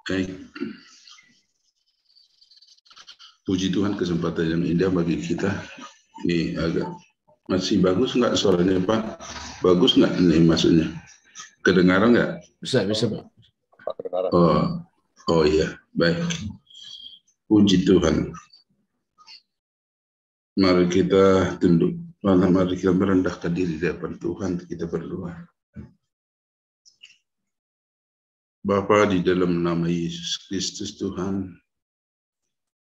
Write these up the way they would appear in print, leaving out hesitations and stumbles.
Baik. Puji Tuhan, kesempatan yang indah bagi kita. Ini agak masih bagus nggak suaranya, Pak? Bagus nggak ini maksudnya? Kedengaran nggak? Bisa Pak. Oh iya, baik. Puji Tuhan. Mari kita tunduk. Mari kita merendahkan diri di hadapan Tuhan. Kita berdoa. Bapa, di dalam nama Yesus Kristus Tuhan,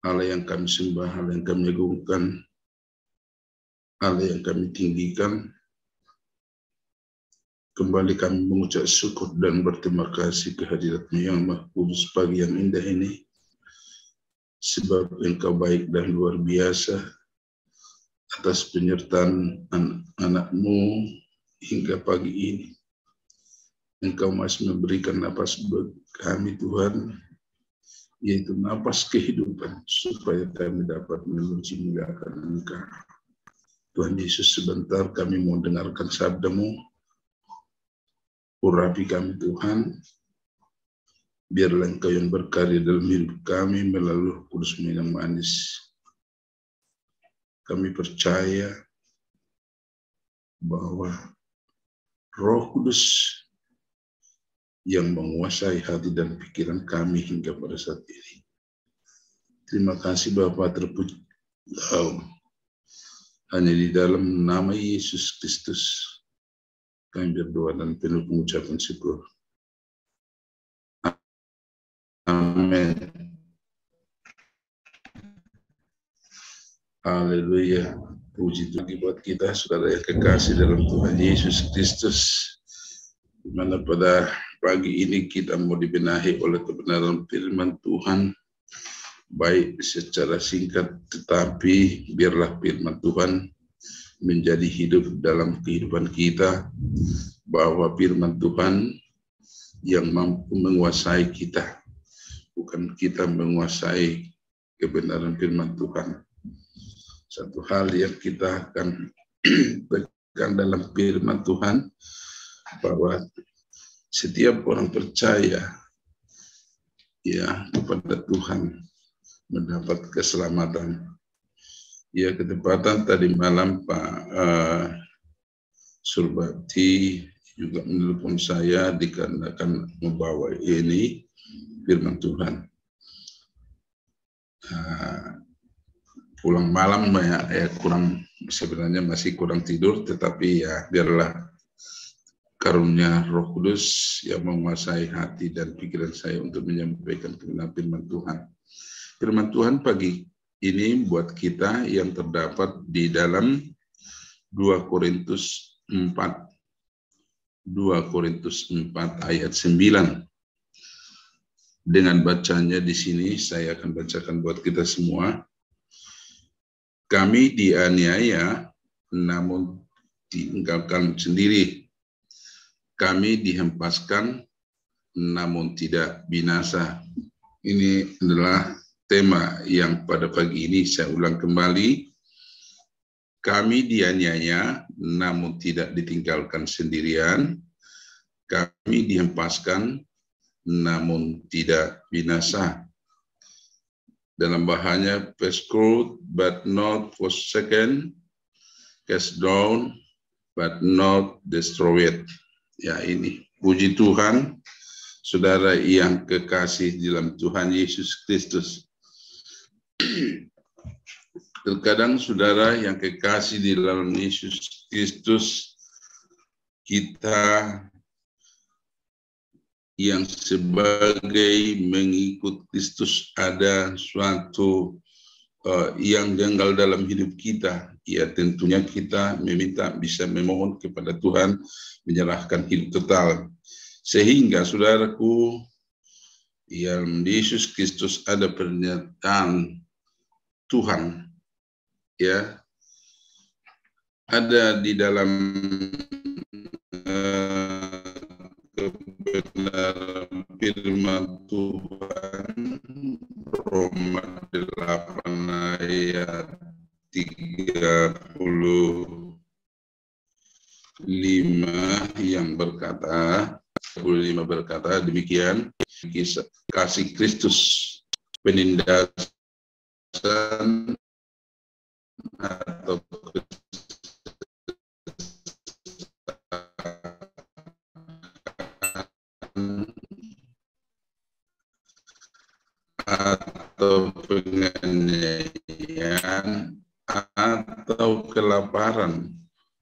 Allah yang kami sembah, Allah yang kami agungkan, Allah yang kami tinggikan, kembali kami mengucap syukur dan berterima kasih kehadirat-Mu yang Maha Kudus pagi yang indah ini, sebab Engkau baik dan luar biasa atas penyertaan anak-anak-Mu hingga pagi ini. Engkau masih memberikan napas bagi kami, Tuhan, yaitu napas kehidupan, supaya kami dapat memuji muliakan Engkau. Tuhan Yesus, sebentar kami mau dengarkan sabda-Mu. Urapi kami, Tuhan. Biarlah Engkau yang berkarya dalam hidup kami melalui Kudus-Mu yang manis. Kami percaya bahwa Roh Kudus yang menguasai hati dan pikiran kami hingga pada saat ini. Terima kasih Bapa terpuji. Hanya di dalam nama Yesus Kristus kami berdoa dan penuh pengucapan syukur. Amin. Haleluya. Puji Tuhan buat kita, saudara yang kekasih dalam Tuhan Yesus Kristus. Di mana pada pagi ini kita mau dibenahi oleh kebenaran firman Tuhan, baik secara singkat, tetapi biarlah firman Tuhan menjadi hidup dalam kehidupan kita, bahwa firman Tuhan yang mampu menguasai kita, bukan kita menguasai kebenaran firman Tuhan. Satu hal yang kita akan pegang dalam firman Tuhan, bahwa setiap orang percaya ya kepada Tuhan mendapat keselamatan. Ya, ketepatan tadi malam Pak Surbati juga menelpon saya dikarenakan membawa ini firman Tuhan. Pulang malam ya kurang, sebenarnya masih kurang tidur, tetapi ya biarlah karunia Roh Kudus yang menguasai hati dan pikiran saya untuk menyampaikan kebenaran firman Tuhan. Firman Tuhan pagi ini buat kita yang terdapat di dalam 2 Korintus 4 ayat 9. Dengan bacanya di sini saya akan bacakan buat kita semua. Kami dianiaya namun ditinggalkan sendiri. Kami dihempaskan namun tidak binasa. Ini adalah tema yang pada pagi ini saya ulang kembali. Kami dianiaya namun tidak ditinggalkan sendirian. Kami dihempaskan namun tidak binasa. Dalam bahasa persecuted but not forsaken, cast down but not destroyed. Ya, ini puji Tuhan, saudara yang kekasih dalam Tuhan Yesus Kristus. Terkadang saudara yang kekasih di dalam Yesus Kristus, kita yang sebagai mengikut Kristus ada suatu yang janggal dalam hidup kita, ya tentunya kita bisa memohon kepada Tuhan menyerahkan hidup total. Sehingga saudaraku, yang Yesus Kristus ada pernyataan Tuhan, ya ada di dalam kebenaran firman Tuhan, Roma 8 ayat 35 yang berkata, 35 berkata demikian, kasih Kristus, penindasan atau penganiayaan atau kelaparan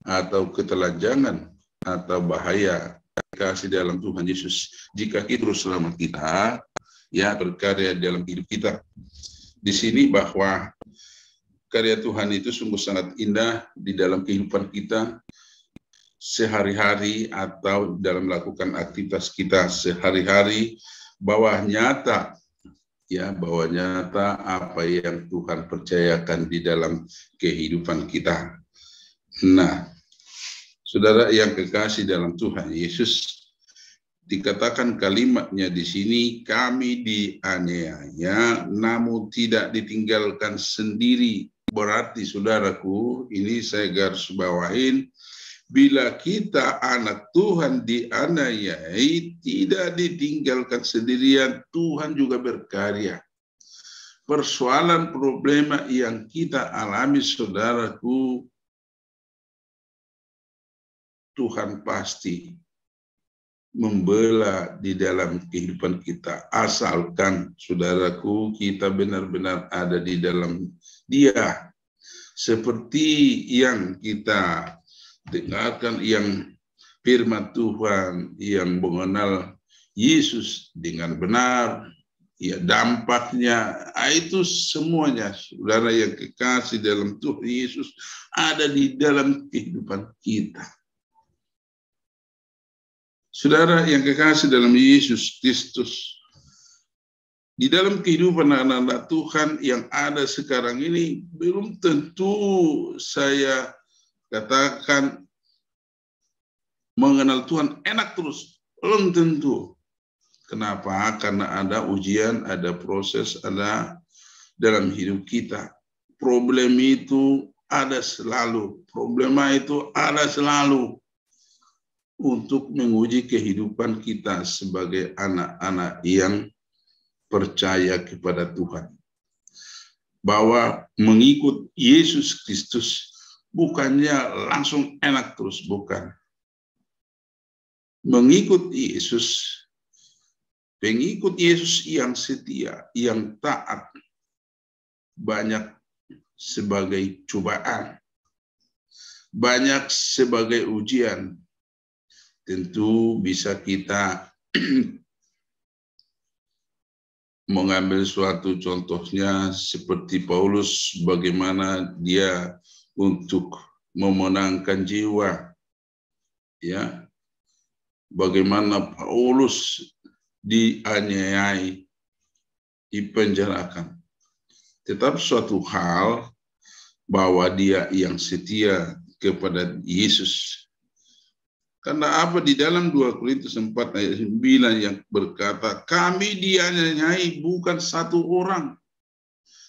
atau ketelanjangan atau bahaya kasih dalam Tuhan Yesus. Jika kita terus selama kita ya berkarya dalam hidup kita. Di sini bahwa karya Tuhan itu sungguh sangat indah di dalam kehidupan kita sehari-hari atau dalam melakukan aktivitas kita sehari-hari, bahwa nyata apa yang Tuhan percayakan di dalam kehidupan kita. Nah, saudara yang kekasih dalam Tuhan Yesus, dikatakan kalimatnya di sini, kami dianiaya namun tidak ditinggalkan sendiri. Berarti saudaraku, ini saya garis bawain, bila kita anak Tuhan dianiayai, tidak ditinggalkan sendirian, Tuhan juga berkarya. Persoalan problema yang kita alami saudaraku, Tuhan pasti membela di dalam kehidupan kita. Asalkan saudaraku kita benar-benar ada di dalam Dia. Seperti yang kita dengarkan, yang firman Tuhan yang mengenal Yesus dengan benar, ya dampaknya itu semuanya saudara yang kekasih dalam Tuhan Yesus ada di dalam kehidupan kita. Saudara yang kekasih dalam Yesus Kristus, di dalam kehidupan anak-anak Tuhan yang ada sekarang ini, belum tentu saya katakan mengenal Tuhan enak terus, belum tentu. Kenapa? Karena ada ujian, ada proses, ada dalam hidup kita. Problem itu ada selalu, problema itu ada selalu untuk menguji kehidupan kita sebagai anak-anak yang percaya kepada Tuhan. Bahwa mengikut Yesus Kristus bukannya langsung enak terus, bukan. Mengikut Yesus, pengikut Yesus yang setia, yang taat, banyak sebagai cobaan, banyak sebagai ujian. Tentu bisa kita mengambil suatu contohnya seperti Paulus, bagaimana dia untuk memenangkan jiwa, ya, bagaimana Paulus dianiayai, dipenjarakan. Tetap suatu hal bahwa dia yang setia kepada Yesus. Karena apa? Di dalam 2 Korintus 4 ayat 9 yang berkata, kami dianiayai bukan satu orang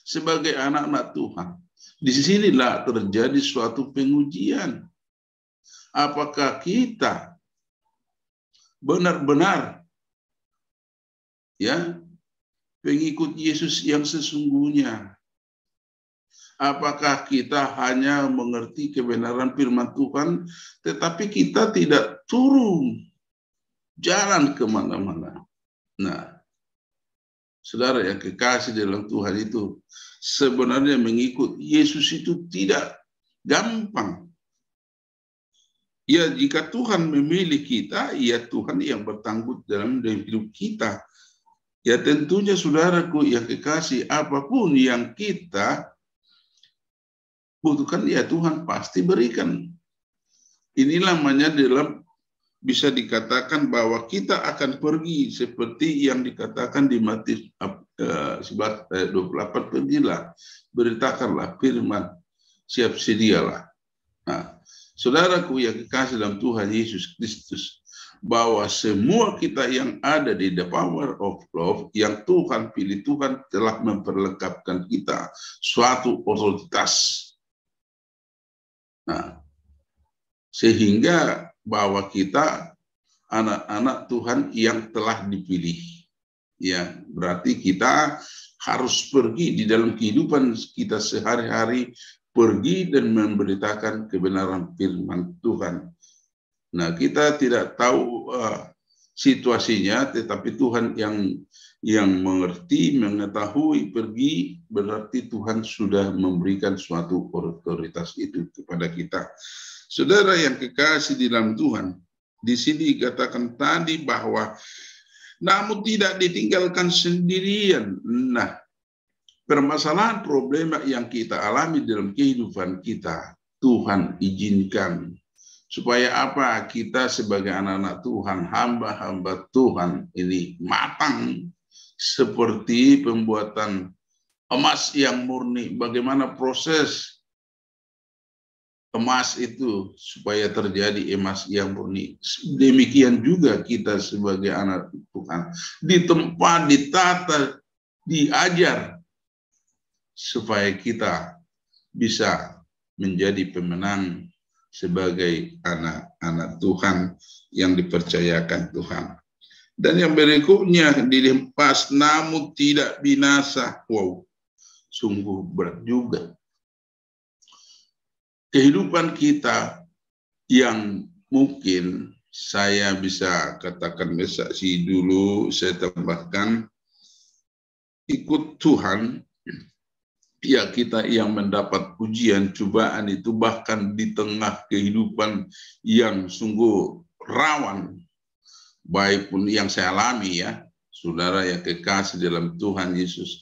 sebagai anak-anak Tuhan. Disinilah terjadi suatu pengujian. Apakah kita benar-benar ya pengikut Yesus yang sesungguhnya? Apakah kita hanya mengerti kebenaran firman Tuhan, tetapi kita tidak turun jalan kemana-mana? Nah, saudara yang kekasih dalam Tuhan itu, sebenarnya mengikut Yesus itu tidak gampang. Ya, jika Tuhan memilih kita, ya Tuhan yang bertanggung dalam hidup kita. Ya tentunya saudaraku yang kekasih, apapun yang kita butuhkan, ya Tuhan pasti berikan. Inilah namanya dalam bisa dikatakan bahwa kita akan pergi seperti yang dikatakan di Matius 11 ayat 28, pergilah, beritakanlah firman, siap sedialah. Nah, saudaraku yang kekasih dalam Tuhan Yesus Kristus, bahwa semua kita yang ada di the power of love, yang Tuhan pilih, Tuhan telah memperlengkapkan kita suatu otoritas. Nah, sehingga bahwa kita anak-anak Tuhan yang telah dipilih. Ya, berarti kita harus pergi di dalam kehidupan kita sehari-hari, pergi dan memberitakan kebenaran firman Tuhan. Nah, kita tidak tahu situasinya, tetapi Tuhan yang mengerti, mengetahui, pergi, berarti Tuhan sudah memberikan suatu otoritas itu kepada kita. Saudara yang kekasih di dalam Tuhan, di sini dikatakan tadi bahwa namun tidak ditinggalkan sendirian. Nah, permasalahan problema yang kita alami dalam kehidupan kita, Tuhan izinkan. Supaya apa? Kita sebagai anak-anak Tuhan, hamba-hamba Tuhan ini matang seperti pembuatan emas yang murni. Bagaimana proses emas itu supaya terjadi emas yang murni. Demikian juga kita sebagai anak Tuhan. Ditempa, ditata, diajar supaya kita bisa menjadi pemenang sebagai anak-anak Tuhan yang dipercayakan Tuhan. Dan yang berikutnya, dilempas namun tidak binasa. Wow, sungguh berat juga. Kehidupan kita yang mungkin saya bisa katakan saksi dulu, saya tambahkan, ikut Tuhan. Ya, kita yang mendapat ujian, cobaan itu bahkan di tengah kehidupan yang sungguh rawan, baik pun yang saya alami ya, saudara yang kekasih dalam Tuhan Yesus.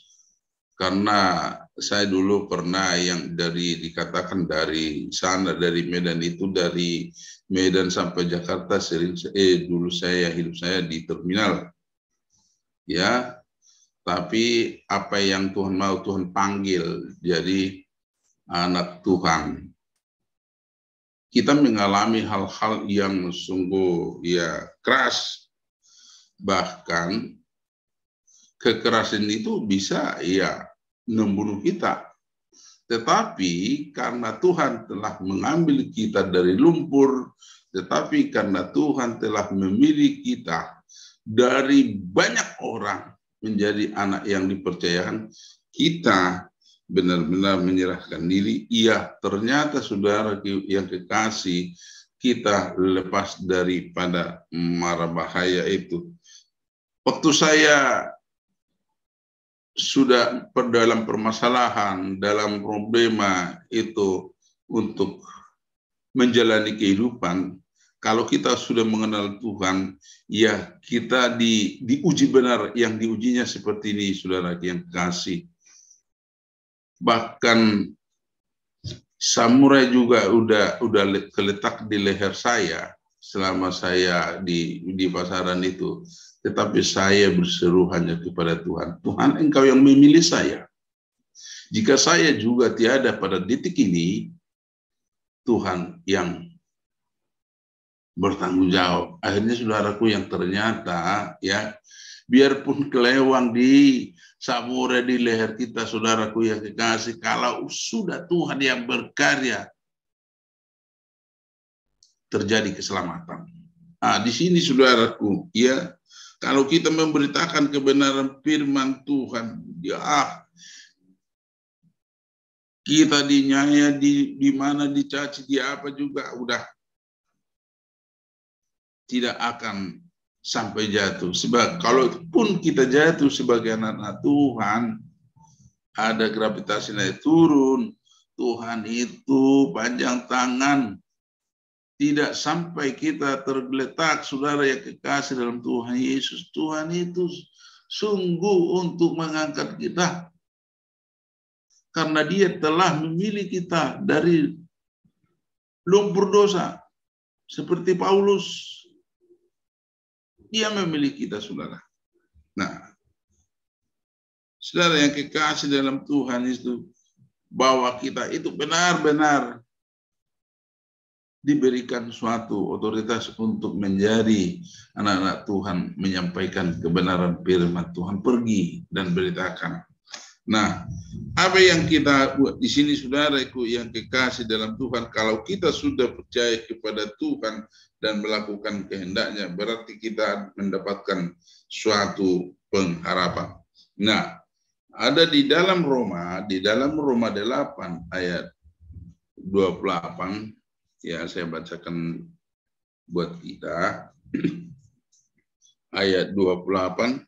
Karena saya dulu pernah yang dikatakan dari sana, dari Medan itu, dari Medan sampai Jakarta sering dulu hidup saya di terminal. Ya, tapi apa yang Tuhan mau, Tuhan panggil jadi anak Tuhan. Kita mengalami hal-hal yang sungguh ya keras. Bahkan kekerasan itu bisa ya membunuh kita. Tetapi karena Tuhan telah mengambil kita dari lumpur, tetapi karena Tuhan telah memilih kita dari banyak orang menjadi anak yang dipercayakan, kita benar-benar menyerahkan diri. Iya, ternyata saudara yang kekasih, kita lepas daripada mara bahaya itu. Waktu saya sudah dalam permasalahan, dalam problema itu untuk menjalani kehidupan, kalau kita sudah mengenal Tuhan, ya kita diuji benar, yang diujinya seperti ini, saudara yang kasih. Bahkan samurai juga udah keletak di leher saya selama saya di pasaran itu. Tetapi saya berseru hanya kepada Tuhan. Tuhan, Engkau yang memilih saya. Jika saya juga tiada pada detik ini, Tuhan yang bertanggung jawab. Akhirnya saudaraku yang ternyata ya, biarpun kelewang di samurai di leher kita, saudaraku yang kekasih, kalau sudah Tuhan yang berkarya, terjadi keselamatan. Nah, di sini saudaraku, ya, kalau kita memberitakan kebenaran firman Tuhan, ya, kita dinyaya di mana, dicaci, di apa juga, udah tidak akan sampai jatuh. Sebab kalaupun kita jatuh sebagai anak-anak Tuhan, ada gravitasi naik turun, Tuhan itu panjang tangan, tidak sampai kita tergeletak, saudara yang kekasih dalam Tuhan Yesus. Tuhan itu sungguh untuk mengangkat kita, karena Dia telah memilih kita dari lumpur dosa, seperti Paulus. Dia memilih kita, saudara. Nah, saudara yang kekasih dalam Tuhan itu, bahwa kita itu benar-benar diberikan suatu otoritas untuk menjadi anak-anak Tuhan, menyampaikan kebenaran firman Tuhan, pergi dan beritakan. Nah, apa yang kita buat di sini, saudaraku yang kekasih dalam Tuhan, kalau kita sudah percaya kepada Tuhan dan melakukan kehendaknya, berarti kita mendapatkan suatu pengharapan. Nah, ada di dalam Roma 8 ayat 28, ya saya bacakan buat kita. Ayat 28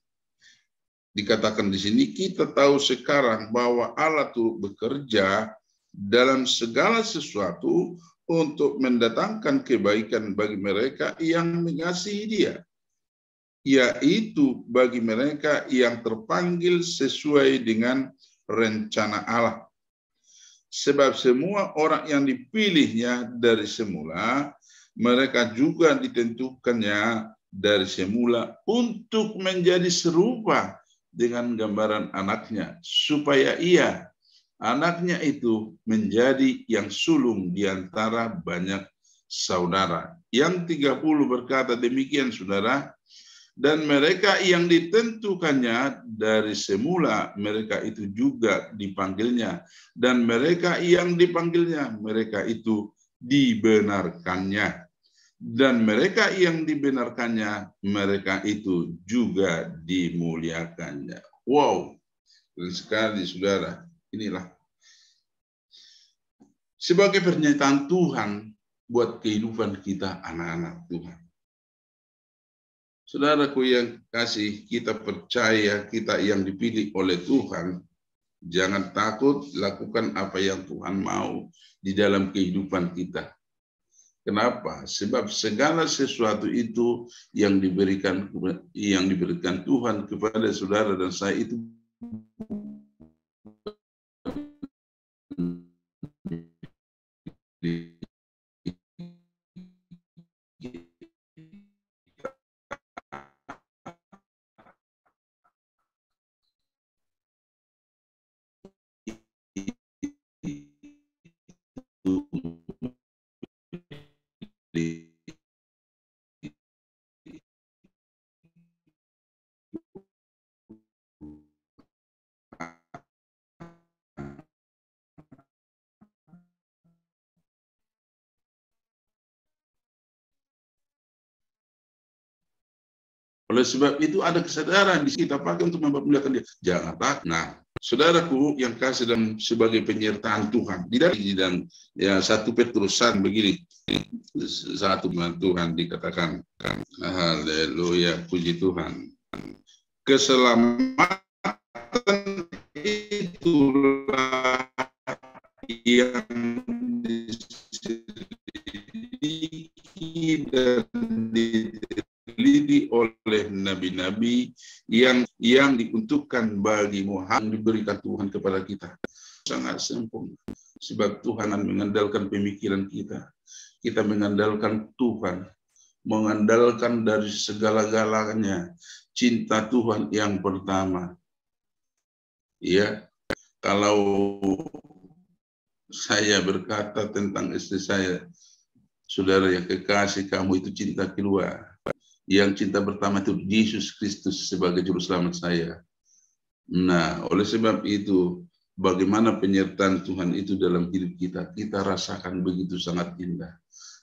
dikatakan di sini, kita tahu sekarang bahwa Allah turut bekerja dalam segala sesuatu untuk mendatangkan kebaikan bagi mereka yang mengasihi Dia, yaitu bagi mereka yang terpanggil sesuai dengan rencana Allah. Sebab semua orang yang dipilihnya dari semula, mereka juga ditentukannya dari semula untuk menjadi serupa dengan gambaran anaknya, supaya ia, anaknya itu, menjadi yang sulung di antara banyak saudara. Yang 30 berkata demikian, saudara, dan mereka yang ditentukannya dari semula, mereka itu juga dipanggilnya, dan mereka yang dipanggilnya, mereka itu dibenarkannya. Dan mereka yang dibenarkannya, mereka itu juga dimuliakannya. Wow, keren sekali saudara. Inilah sebagai pernyataan Tuhan buat kehidupan kita anak-anak Tuhan. Saudaraku yang kasih, kita percaya kita yang dipilih oleh Tuhan. Jangan takut, lakukan apa yang Tuhan mau di dalam kehidupan kita. Kenapa? Sebab segala sesuatu itu yang diberikan Tuhan kepada saudara dan saya itu oleh sebab itu ada kesadaran di kita pakai untuk mempermuliakan Dia. Jangan takut. Nah, saudaraku yang kasih dan sebagai penyertaan Tuhan di dalam ya 1 Petrus 1 begini, 1 Tuhan dikatakan, haleluya, puji Tuhan. Keselamatan itulah yang diselidiki dan diteliti oleh nabi-nabi yang diuntukkan bagi Muhammad, diberikan Tuhan kepada kita. Sangat sempurna. Sebab Tuhan mengandalkan pemikiran kita. Kita mengandalkan Tuhan. Mengandalkan dari segala-galanya. Cinta Tuhan yang pertama. Ya, kalau saya berkata tentang istri saya, saudara yang kekasih, kamu itu cinta kedua. Yang cinta pertama itu Yesus Kristus sebagai juru selamat saya. Nah, oleh sebab itu, bagaimana penyertaan Tuhan itu dalam hidup kita, kita rasakan begitu sangat indah.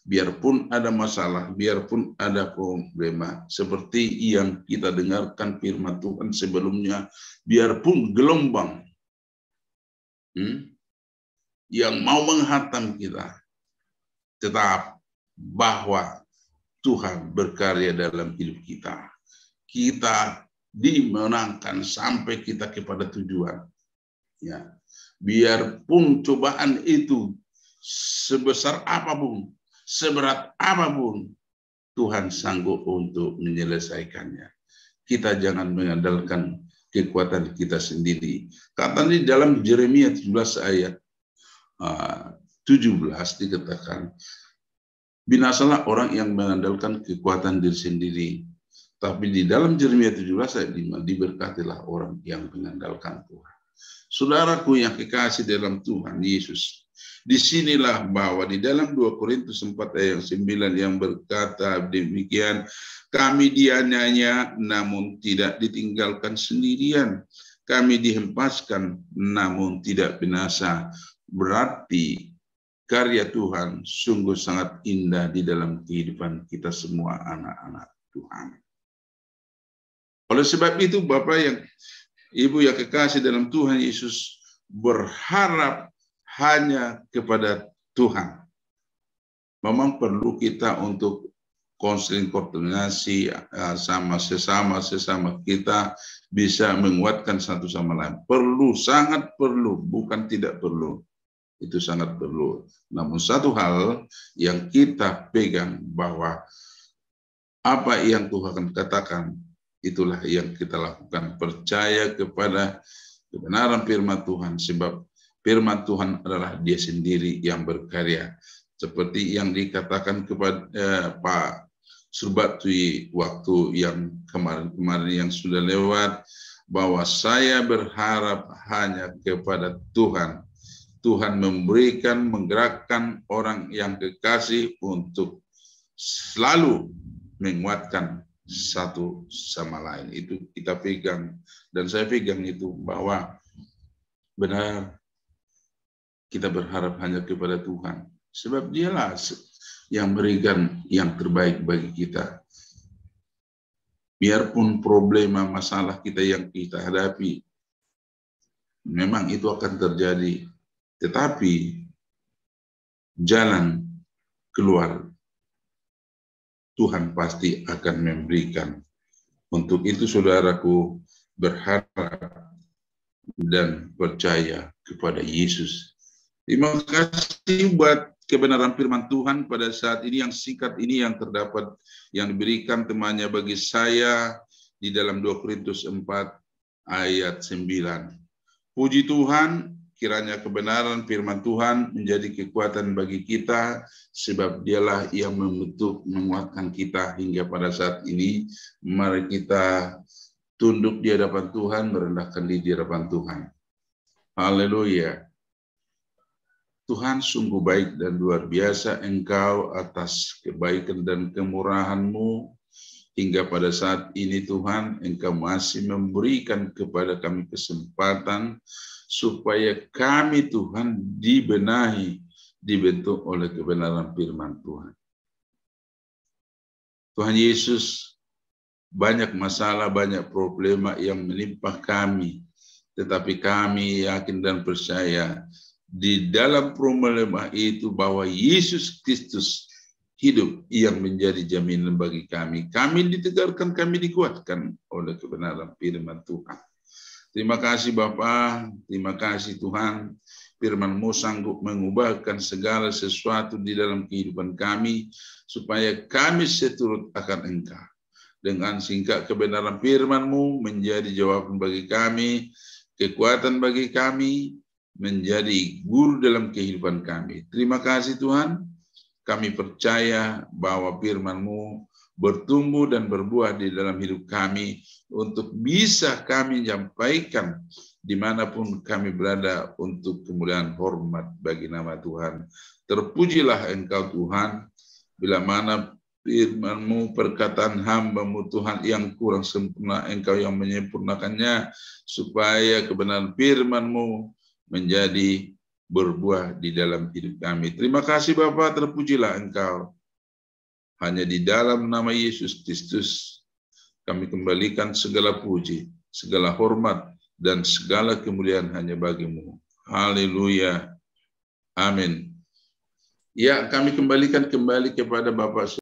Biarpun ada masalah, biarpun ada problema, seperti yang kita dengarkan firman Tuhan sebelumnya, biarpun gelombang yang mau menghantam kita, tetap bahwa Tuhan berkarya dalam hidup kita. Kita dimenangkan sampai kita kepada tujuan. Ya, biarpun cobaan itu sebesar apapun, seberat apapun, Tuhan sanggup untuk menyelesaikannya. Kita jangan mengandalkan kekuatan kita sendiri. Kata di dalam Yeremia 17 ayat 17 dikatakan, binasalah orang yang mengandalkan kekuatan diri sendiri. Tapi di dalam Yeremia 17 ayat 5, diberkatilah orang yang mengandalkan Tuhan. Saudaraku yang kekasih dalam Tuhan Yesus, disinilah bahwa di dalam 2 Korintus 4 ayat 9 yang berkata demikian, kami dianiaya namun tidak ditinggalkan sendirian. Kami dihempaskan namun tidak binasa. Berarti karya Tuhan sungguh sangat indah di dalam kehidupan kita semua anak-anak Tuhan. Oleh sebab itu, Bapak yang Ibu yang kekasih dalam Tuhan Yesus, berharap hanya kepada Tuhan. Memang perlu kita untuk konseling koordinasi sama sesama kita bisa menguatkan satu sama lain. Perlu, sangat perlu, bukan tidak perlu. Itu sangat perlu. Namun satu hal yang kita pegang bahwa apa yang Tuhan katakan, itulah yang kita lakukan. Percaya kepada kebenaran firman Tuhan, sebab firman Tuhan adalah Dia sendiri yang berkarya. Seperti yang dikatakan kepada Pak Surbatui waktu yang kemarin yang sudah lewat, bahwa saya berharap hanya kepada Tuhan. Tuhan memberikan, menggerakkan orang yang kekasih untuk selalu menguatkan satu sama lain. Itu kita pegang, dan saya pegang itu, bahwa benar kita berharap hanya kepada Tuhan, sebab Dialah yang berikan yang terbaik bagi kita. Biarpun problema masalah kita yang kita hadapi, memang itu akan terjadi, tetapi jalan keluar Tuhan pasti akan memberikan. Untuk itu saudaraku, berharap dan percaya kepada Yesus. Terima kasih buat kebenaran firman Tuhan pada saat ini yang singkat ini, yang terdapat, yang diberikan temannya bagi saya di dalam 2 Korintus 4 ayat 9. Puji Tuhan, kiranya kebenaran firman Tuhan menjadi kekuatan bagi kita, sebab Dialah yang membentuk, menguatkan kita hingga pada saat ini. Mari kita tunduk di hadapan Tuhan, merendahkan diri di hadapan Tuhan. Haleluya. Tuhan sungguh baik dan luar biasa Engkau atas kebaikan dan kemurahan-Mu. Hingga pada saat ini Tuhan, Engkau masih memberikan kepada kami kesempatan supaya kami Tuhan dibenahi, dibentuk oleh kebenaran firman Tuhan. Tuhan Yesus, banyak masalah, banyak problema yang menimpa kami, tetapi kami yakin dan percaya di dalam problema itu bahwa Yesus Kristus hidup yang menjadi jaminan bagi kami. Kami ditegarkan, kami dikuatkan oleh kebenaran firman Tuhan. Terima kasih Bapa, terima kasih Tuhan. Firman-Mu sanggup mengubahkan segala sesuatu di dalam kehidupan kami, supaya kami seturut akan Engkau. Dengan singkat kebenaran firman-Mu menjadi jawaban bagi kami, kekuatan bagi kami, menjadi guru dalam kehidupan kami. Terima kasih Tuhan, kami percaya bahwa firman-Mu bertumbuh dan berbuah di dalam hidup kami, untuk bisa kami menyampaikan dimanapun kami berada untuk kemuliaan hormat bagi nama Tuhan. Terpujilah Engkau Tuhan, bila mana firman-Mu, perkataan hamba-Mu Tuhan yang kurang sempurna, Engkau yang menyempurnakannya, supaya kebenaran firman-Mu menjadi berbuah di dalam hidup kami. Terima kasih Bapa, terpujilah Engkau. Hanya di dalam nama Yesus Kristus kami kembalikan segala puji, segala hormat, dan segala kemuliaan hanya bagi-Mu. Haleluya. Amin. Ya, kami kembalikan kembali kepada Bapak